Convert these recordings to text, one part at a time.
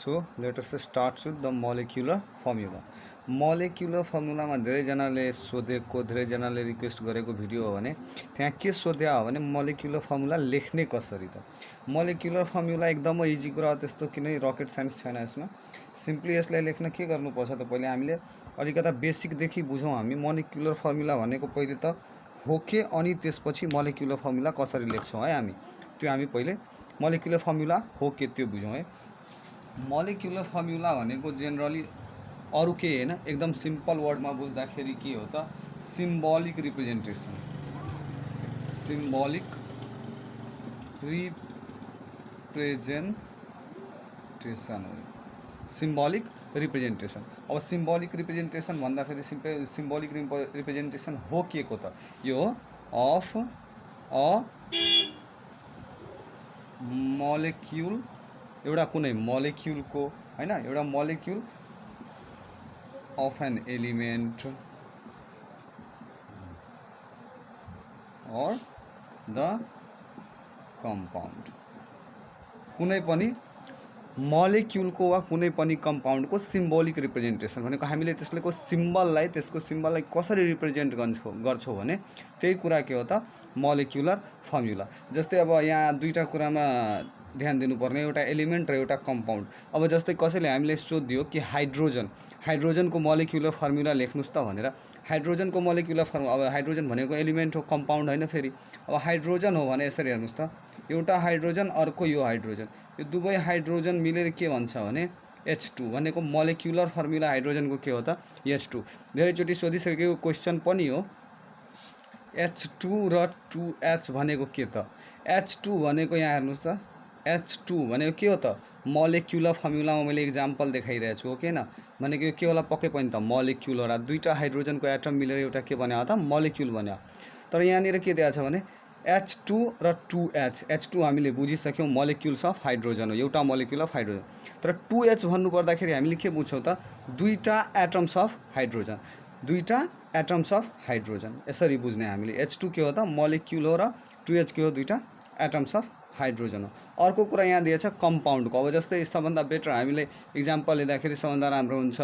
So let us start with the molecular formula. Molecular फर्मुलामा धेरैजनाले सोधेको धेरैजनाले रिक्वेस्ट गरेको भिडियो हो भने त्यहाँ के सोध्या हो भने मोलेक्युलर फर्मुला लेख्ने कसरी त। मोलेक्युलर फर्मुला एकदमै इजी कुरा, त्यस्तो किनै रकेट साइन्स छैन यसमा। सिम्पली यसलाई लेख्न के गर्नुपर्छ त, पहिले हामीले अलिकता बेसिकदेखि बुझौँ हामी। मोलेक्युलर फर्मुला भनेको पहिले त हो के, अनि त्यसपछि मोलेक्युलर फर्मुला कसरी लेख्छौँ है हामी, त्यो हामी पहिले मोलेक्युलर फर्मुला हो के त्यो बुझौँ है। मोलेक्युलर फर्मुला भनेको जेनरली अरू के हैन, एकदम सिम्पल वर्डमा बुझ्दाखेरि के हो त, सिम्बोलिक रिप्रेजेन्टेसन। सिम्बोलिक रिप्रेजेन्टेसन हो, सिम्बोलिक रिप्रेजेन्टेसन। अब सिम्बोलिक रिप्रेजेन्टेसन भन्दाखेरि सिम्बोलिक रिप्रेजेन्टेसन हो के को त, यो अफ अ मोलेक्युल, एउटा कुनै मोलेक्युलको हैन, एउटा molecule of an element or the compound, कुनै पनि मोलेक्युलको वा कुनै पनि कम्पाउन्डको सिम्बोलिक रिप्रेजेन्टेसन भनेको हामीले त्यसको सिम्बललाई कसरी रिप्रेजेन्ट गर्छौँ भने त्यही कुरा के हो त, मोलेक्युलर फर्मुला। जस्तै अब यहाँ दुईटा कुरामा ध्यान दिनुपर्ने, एउटा एलिमेन्ट र एउटा कम्पाउन्ड। अब जस्तै कसैले हामीले सोधियो कि हाइड्रोजनको मोलेक्युलर फर्मुला लेख्नुस् त भनेर, हाइड्रोजनको मोलेक्युलर फर्मुला, अब हाइड्रोजन भनेको एलिमेन्ट हो, कम्पाउन्ड होइन फेरि। अब हाइड्रोजन हो भने यसरी हेर्नुस् त, एउटा हाइड्रोजन अर्को यो हाइड्रोजन, यो दुवै हाइड्रोजन मिलेर के भन्छ भने H2 भनेको मोलेक्युलर फर्मुला हाइड्रोजनको के हो त, H2। धेरैचोटि सोधिसकेको क्वेसन पनि हो, H2 र 2H भनेको के त। H2 भनेको यहाँ हेर्नुस् त, H2 भनेको के हो त, मोलेक्युलर फर्मुलामा मैले इक्जाम्पल देखाइरहेको छु हो कि हैन, भनेको यो के होला पक्कै पनि त मोलेक्युलर। दुईटा हाइड्रोजनको एटम मिलेर एउटा के बन्यो त, मोलेक्युल बन्यो। तर यहाँनिर के दिएको छ भने H2 र 2H, H2 हामीले बुझिसक्यौँ मोलेक्युल्स अफ हाइड्रोजन हो, एउटा मोलेक्युल अफ हाइड्रोजन। तर 2H भन्नु पर्दाखेरि हामीले के बुझ्छौँ त, दुईटा एटम्स अफ हाइड्रोजन, दुईटा एटम्स अफ हाइड्रोजन, यसरी बुझ्ने हामीले। H2 के हो त मोलेक्युल हो र 2H के हो, दुईटा एटम्स अफ हाइड्रोजन हो। अर्को कुरा यहाँ दिएछ कम्पाउन्डको। अब जस्तै सबभन्दा बेटर हामीले इक्जाम्पल लिँदाखेरि सबभन्दा राम्रो हुन्छ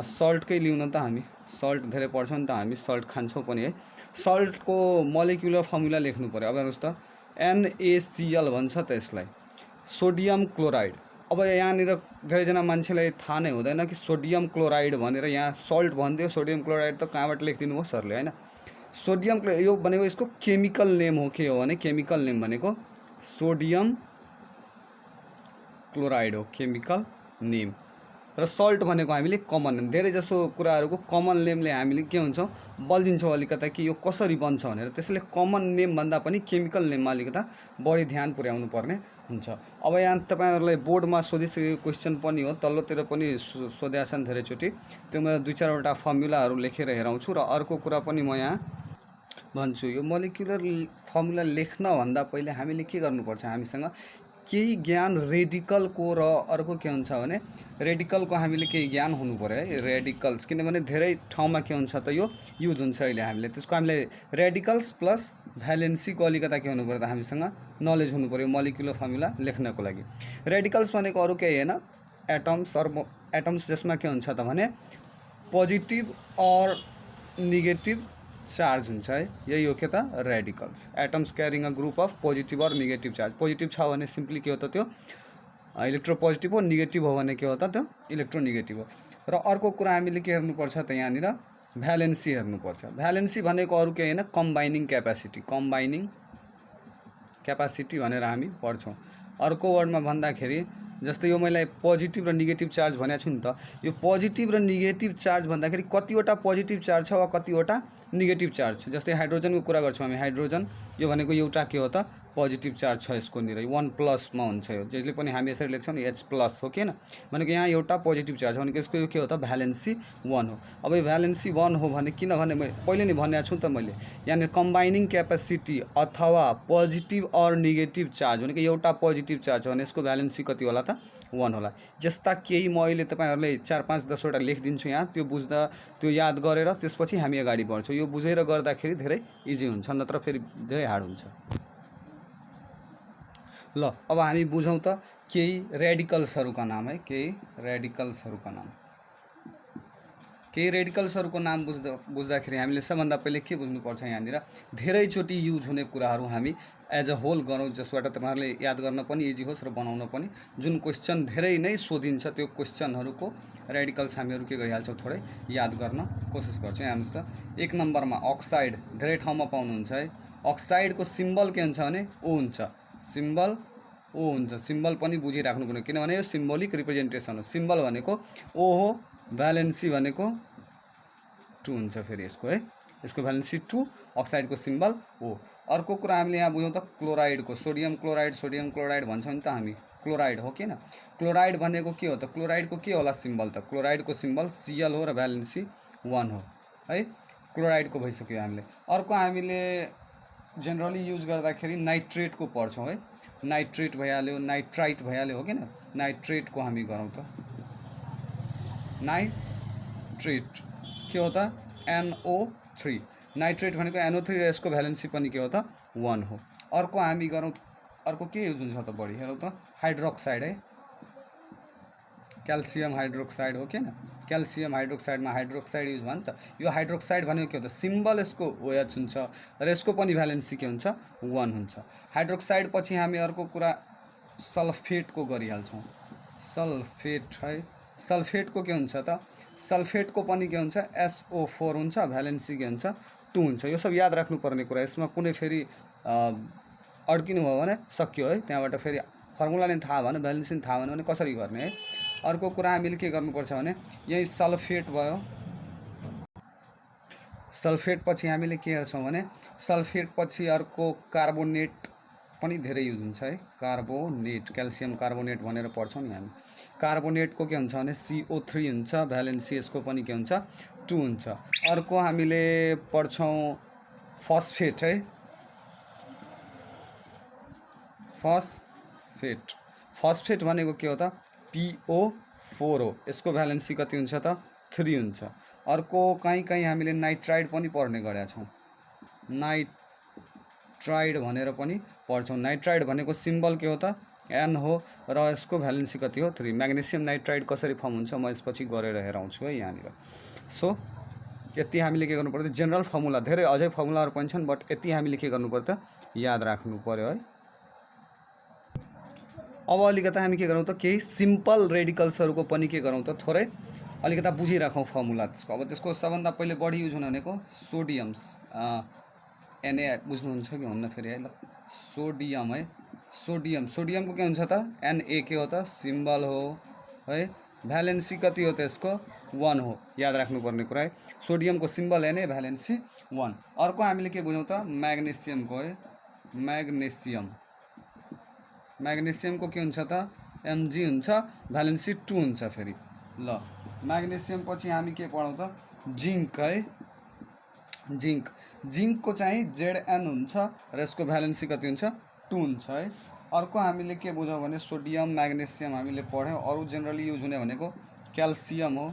सल्टकै लिउँ न त हामी, सल्ट धेरै पढ्छ नि त हामी, सल्ट खान्छौँ पनि है। सल्टको मोलेक्युलर फर्मुला लेख्नु पऱ्यो। अब हेर्नुहोस् त NaCl भन्छ त यसलाई, सोडियम क्लोराइड। अब यहाँनिर धेरैजना मान्छेलाई थाहा नै हुँदैन कि सोडियम क्लोराइड भनेर यहाँ सल्ट भनिदियो, सोडियम क्लोराइड त कहाँबाट लेखिदिनु भयो सरले हैन। सोडियम क्लोराइड यो भनेको यसको केमिकल नेम हो, के हो भने केमिकल नेम भनेको सोडियम क्लोराइड हो, केमिकल नेम। र सल्ट भनेको हामीले कमन नेम। धेरै जसो कुराहरूको कमन नेमले हामीले के हुन्छौँ, बल्झिन्छौँ अलिकता कि यो कसरी बन्छ भनेर, त्यसैले कमन नेम भन्दा पनि केमिकल नेममा अलिकता बढी ध्यान पुर्याउनु पर्ने हुन्छ। अब यहाँ तपाईँहरूलाई बोर्डमा सोधिसकेको क्वेसन पनि हो, तल्लोतिर पनि सोधेका छन् धेरैचोटि, त्यो म दुई चारवटा फर्मुलाहरू लेखेर हेराउँछु। र अर्को कुरा पनि म यहाँ भन्छु, यो मोलेक्युलर फर्मुला लेख्नभन्दा पहिले हामीले के गर्नुपर्छ, हामीसँग केही ज्ञान रेडिकलको र अर्को के हुन्छ भने रेडिकलको हामीले केही ज्ञान हुनु पऱ्यो है, रेडिकल्स। किनभने धेरै ठाउँमा के हुन्छ त यो युज हुन्छ अहिले हामीले, त्यसको हामीले रेडिकल्स प्लस भ्यालेन्सीको अलिकता के हुनु पऱ्यो त, हामीसँग नलेज हुनु पऱ्यो मोलेक्युलर फर्मुला लेख्नको लागि। रेडिकल्स भनेको अरू केही होइन, एटम्स जसमा के हुन्छ त भने पोजिटिभ अर नेगेटिभ चार्ज हुन्छ है, यही हो के त radicals. Atoms carrying a group of positive or negative charge. Positive छ भने सिम्पली के हो त त्यो इलेक्ट्रोपोजिटिभ हो, नेगेटिभ हो भने के हो त त्यो इलेक्ट्रोनेगेटिभ हो। र अर्को कुरा हामीले के हेर्नुपर्छ त, यहाँनिर भ्यालेन्सी हेर्नुपर्छ। भ्यालेन्सी भनेको अरू केही होइन, कम्बाइनिङ क्यापेसिटी, कम्बाइनिङ क्यापेसिटी भनेर हामी पढ्छौँ। अर्को वर्डमा भन्दाखेरि जस्तै यो मैले पोजिटिभ र नेगेटिभ चार्ज भनेको छु नि त, यो पोजिटिभ र नेगेटिभ चार्ज भन्दाखेरि कतिवटा पोजिटिभ चार्ज छ वा कतिवटा नेगेटिभ चार्ज छ। जस्तै हाइड्रोजनको कुरा गर्छौँ हामी, हाइड्रोजन यो भनेको एउटा के हो त पोजिटिभ चार्ज छ, यसको निर 1+ हुन्छ यो, जसले पनि हामी यसरी लेख्छौँ नि H+ हो कि हैन, भनेको यहाँ एउटा पोजिटिभ चार्ज भनेको यसको यो के हो त भ्यालेन्सी 1 हो। अब यो भ्यालेन्सी 1 हो भने किनभने मैले पहिले नै भनेको छु त मैले, यहाँनिर कम्बाइनिङ क्यापेसिटी अथवा पोजिटिभ अर नेगेटिभ चार्ज भनेको एउटा पोजिटिभ चार्ज हो भने यसको भ्यालेन्सी कति होला त 1 होला। यस्ता केही म अहिले तपाईँहरूलाई 4-5 10वटा लेखिदिन्छु यहाँ, त्यो बुझ्दा त्यो याद गरेर त्यसपछि हामी अगाडि बढ्छौँ। यो बुझेर गर्दाखेरि धेरै इजी हुन्छ, नत्र फेरि धेरै हार्ड हुन्छ। ल अब हामी बुझौँ त केही रेडिकल्सहरूका नाम है, केही रेडिकल्सहरूका नाम। केही रेडिकल्सहरूको नाम बुझ्दाखेरि हामीले सबभन्दा पहिले के बुझ्नुपर्छ, यहाँनिर धेरैचोटि युज हुने कुराहरू हामी एज अ होल गरौँ, जसबाट तपाईँहरूले याद गर्न पनि इजी होस् र बनाउन पनि। जुन क्वेसन धेरै नै सोधिन्छ त्यो क्वेसनहरूको रेडिकल्स हामीहरू के गरिहाल्छौँ, थोरै याद गर्न कोसिस गर्छौँ। हेर्नुहोस् त, 1 नम्बरमा अक्साइड, धेरै ठाउँमा पाउनुहुन्छ है। अक्साइडको सिम्बल के हुन्छ भने ओ हुन्छ, सिम्बल ओ हुन्छ। सिम्बल पनि बुझिराख्नु पर्ने, किनभने यो सिम्बोलिक रिप्रेजेन्टेसन हो। सिम्बल भनेको ओ हो, भ्यालेन्सी भनेको 2 हुन्छ फेरि यसको है, यसको भ्यालेन्सी 2, अक्साइडको सिम्बल ओ। अर्को कुरा हामीले यहाँ बुझौँ त क्लोराइडको, सोडियम क्लोराइड भन्छौँ नि त हामी, क्लोराइड हो किन। क्लोराइड भनेको के हो त, क्लोराइडको के होला सिम्बल त, क्लोराइडको सिम्बल Cl हो र भ्यालेन्सी 1 हो है। क्लोराइडको भइसक्यो हामीले। अर्को हामीले जेनरली युज गर्दाखेरि नाइट्रेटको पढ्छौँ है, नाइट्रेट भइहाल्यो, नाइट्राइट भइहाल्यो हो किन। नाइट्रेटको हामी गरौँ त, नाइट्रेट के हो त, NO3। नाइट्रेट भनेको NO3 र यसको भ्यालेन्सी पनि के हो त 1 हो। अर्को हामी गरौँ, अर्को के युज हुन्छ त बढी, हेरौँ त, हाइड्रोक्साइड है, क्याल्सियम हाइड्रोक्साइड हो किन। क्याल्सियम हाइड्रोक्साइडमा हाइड्रोक्साइड युज भयो नि त। यो हाइड्रोक्साइड भनेको के हो त, सिम्बल यसको OH हुन्छ र यसको पनि भ्यालेन्सी के हुन्छ 1 हुन्छ। हाइड्रोक्साइड पछि हामी अर्को कुरा सल्फेटको गरिहाल्छौँ, सल्फेट है। सल्फेटको के हुन्छ त, सल्फेटको पनि के हुन्छ SO4 हुन्छ, भ्यालेन्सी के हुन्छ 2 हुन्छ। यो सब याद राख्नुपर्ने कुरा, यसमा कुनै फेरि अड्किनु भयो भने सक्यो है, त्यहाँबाट फेरि फर्मुला नै थाहा भएन, भ्यालेन्सी नै थाहा भएन भने कसरी गर्ने है। अर्को कुरा हामीले के गर्नुपर्छ भने यही सल्फेट भयो, सल्फेट पछि हामीले के हेर्छौँ भने सल्फेट पछि अर्को कार्बोनेट पनि धेरै युज हुन्छ है, कार्बोनेट, क्याल्सियम कार्बोनेट भनेर पढ्छौँ नि हामी। कार्बोनेटको के हुन्छ भने CO3 हुन्छ, भ्यालेन्सी यसको पनि के हुन्छ 2 हुन्छ। अर्को हामीले पढ्छौँ फस्फेट है, फस्फेट। फस्फेट भनेको के हो त, PO4 हो, यसको भ्यालेन्सी कति हुन्छ त 3 हुन्छ। अर्को कहीँ हामीले नाइट्राइड पनि पढ्ने गरेका छौँ, नाइट्राइड भनेर पनि पढ्छौँ। नाइट्राइड भनेको सिम्बल के हो त N हो र यसको भ्यालेन्सी कति हो 3। म्याग्नेसियम नाइट्राइड कसरी फर्म हुन्छ म यसपछि गरेर हेराउँछु है यहाँनिर। सो यति हामीले के गर्नु पर्छ, जेनरल फर्मुला, धेरै अझै फर्मुलाहरू पनि छन्, बट यति हामीले के गर्नु पर्छ याद राख्नु पर्यो है। अब अलिकता हामी के गरौँ त, केही सिम्पल रेडिकल्सहरूको पनि के गरौँ त, थोरै अलिकता बुझिराखौँ फर्मुला त्यसको। अब त्यसको सबभन्दा पहिले बढी युज हुने भनेको सोडियम, Na बुझ्नुहुन्छ कि हुन्न फेरि है, ल सोडियम है, सोडियम। सोडियमको के हुन्छ त Na के हो त सिम्बल हो है, भ्यालेन्सी कति हो त यसको 1 हो, याद राख्नुपर्ने कुरा है। सोडियमको सिम्बल Na, भ्यालेन्सी 1। अर्को हामीले के बुझौँ त म्याग्नेसियमको है, म्याग्नेसियम। म्याग्नेसियमको के हुन्छ त Mg हुन्छ, भ्यालेन्सी 2 हुन्छ फेरि। ल म्याग्नेसियम पछि हामी के पढौँ त, जिङ्क है, जिङ्क। जिङ्कको चाहिँ Zn हुन्छ र यसको भ्यालेन्सी कति हुन्छ 2 हुन्छ है। अर्को हामीले के बुझौँ भने सोडियम म्याग्नेसियम हामीले पढ्यौँ। अरू जेनरली युज हुने भनेको क्याल्सियम हो,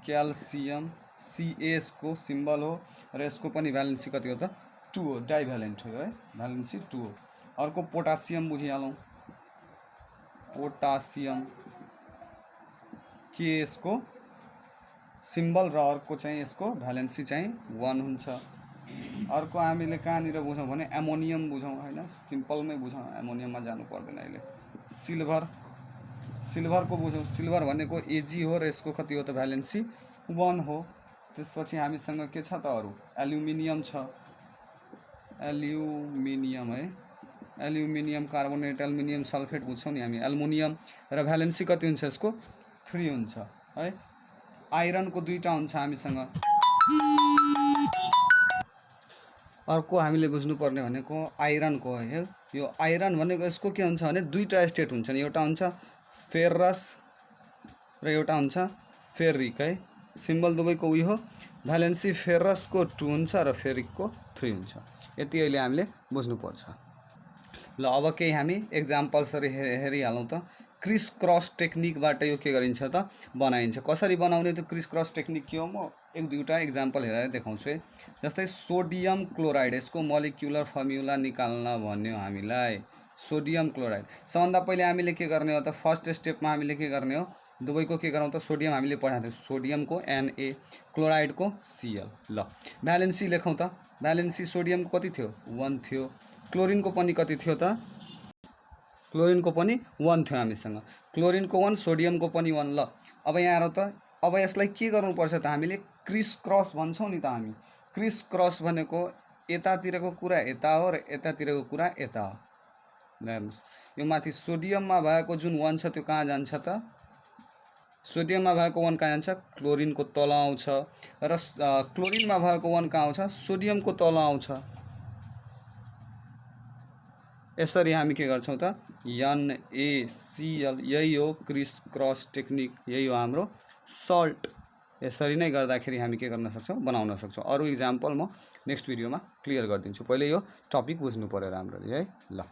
क्याल्सियम Ca को सिम्बल हो र यसको पनि भ्यालेन्सी कति हो त 2 हो, डाइभ्यालेन्ट हो है, भ्यालेन्सी 2 हो। अर्को पोटासियम बुझिहालौँ, पोटासियम के यसको सिम्बल र अर्को चाहिँ यसको भ्यालेन्सी चाहिँ 1 हुन्छ। अर्को हामीले कहाँनिर बुझौँ भने एमोनियम बुझौँ होइन, सिम्पलमै बुझौँ, एमोनियममा जानु पर्दैन अहिले। सिल्भर, सिल्भरको बुझौँ, सिल्भर भनेको Ag हो र यसको कति हो त भ्यालेन्सी 1 हो। त्यसपछि हामीसँग के छ त अरू, एल्युमिनियम छ, एल्युमिनियम है, एल्युमिनियम कार्बोनेट, एल्युमिनियम सल्फेट बुझ्छौँ नि हामी, एल्युमिनियम र भ्यालेन्सी कति हुन्छ यसको 3 हुन्छ है। आइरनको 2टा हुन्छ हामीसँग। अर्को हामीले बुझ्नुपर्ने भनेको आइरनको है, यो आइरन भनेको यसको के हुन्छ भने 2टा स्टेट हुन्छ नि, एउटा हुन्छ फेरस र एउटा हुन्छ फेरिक है, सिम्बल दुवैको उयो हो। भ्यालेन्सी फेरसको 2 हुन्छ र फेरिकको 3 हुन्छ। यति अहिले हामीले बुझ्नुपर्छ। ल अब केही हामी एक्जाम्पल्सहरू हेरिहालौँ त। क्रिस क्रस टेक्निकबाट यो के गरिन्छ त बनाइन्छ। कसरी बनाउने त्यो क्रिस क्रस टेक्निक के हो म 1-2टा एक्जाम्पल हेरेर देखाउँछु है। जस्तै सोडियम क्लोराइड, यसको मोलिकुलर फर्मुला निकाल्न भन्यो हामीलाई, सोडियम क्लोराइड। सबभन्दा पहिले हामीले के गर्ने हो त, फर्स्ट स्टेपमा हामीले के गर्ने हो, दुवैको के गरौँ त, सोडियम हामीले पढाएको थियौँ, सोडियमको Na, क्लोराइडको Cl। ल भ्यालेन्सी लेखौँ त, भ्यालेन्सी सोडियमको कति थियो, 1 थियो, क्लोरिनको पनि कति थियो त, क्लोरिनको पनि 1 थियो हामीसँग, क्लोरिनको 1, सोडियमको पनि 1। ल अब यहाँ हेरौँ त, अब यसलाई के गर्नुपर्छ त, हामीले क्रिस क्रस भन्छौँ नि त हामी। क्रिस क्रस भनेको यतातिरको कुरा यता हो र यतातिरको कुरा यता हो। हेर्नुहोस् यो माथि सोडियममा भएको जुन 1 छ त्यो कहाँ जान्छ त, सोडियममा भएको 1 कहाँ जान्छ, क्लोरिनको तल आउँछ, र क्लोरिनमा भएको 1 कहाँ आउँछ, सोडियमको तल आउँछ। यसरी हामी के गर्छौँ त, NaCl, यही हो क्रिस क्रस टेक्निक, यही हो हाम्रो सल्ट। यसरी नै गर्दाखेरि हामी के गर्न सक्छौँ, बनाउन सक्छौँ। अरू इक्जाम्पल म नेक्स्ट भिडियोमा क्लियर गरिदिन्छु, पहिले यो टपिक बुझ्नु पर्यो राम्ररी है। ल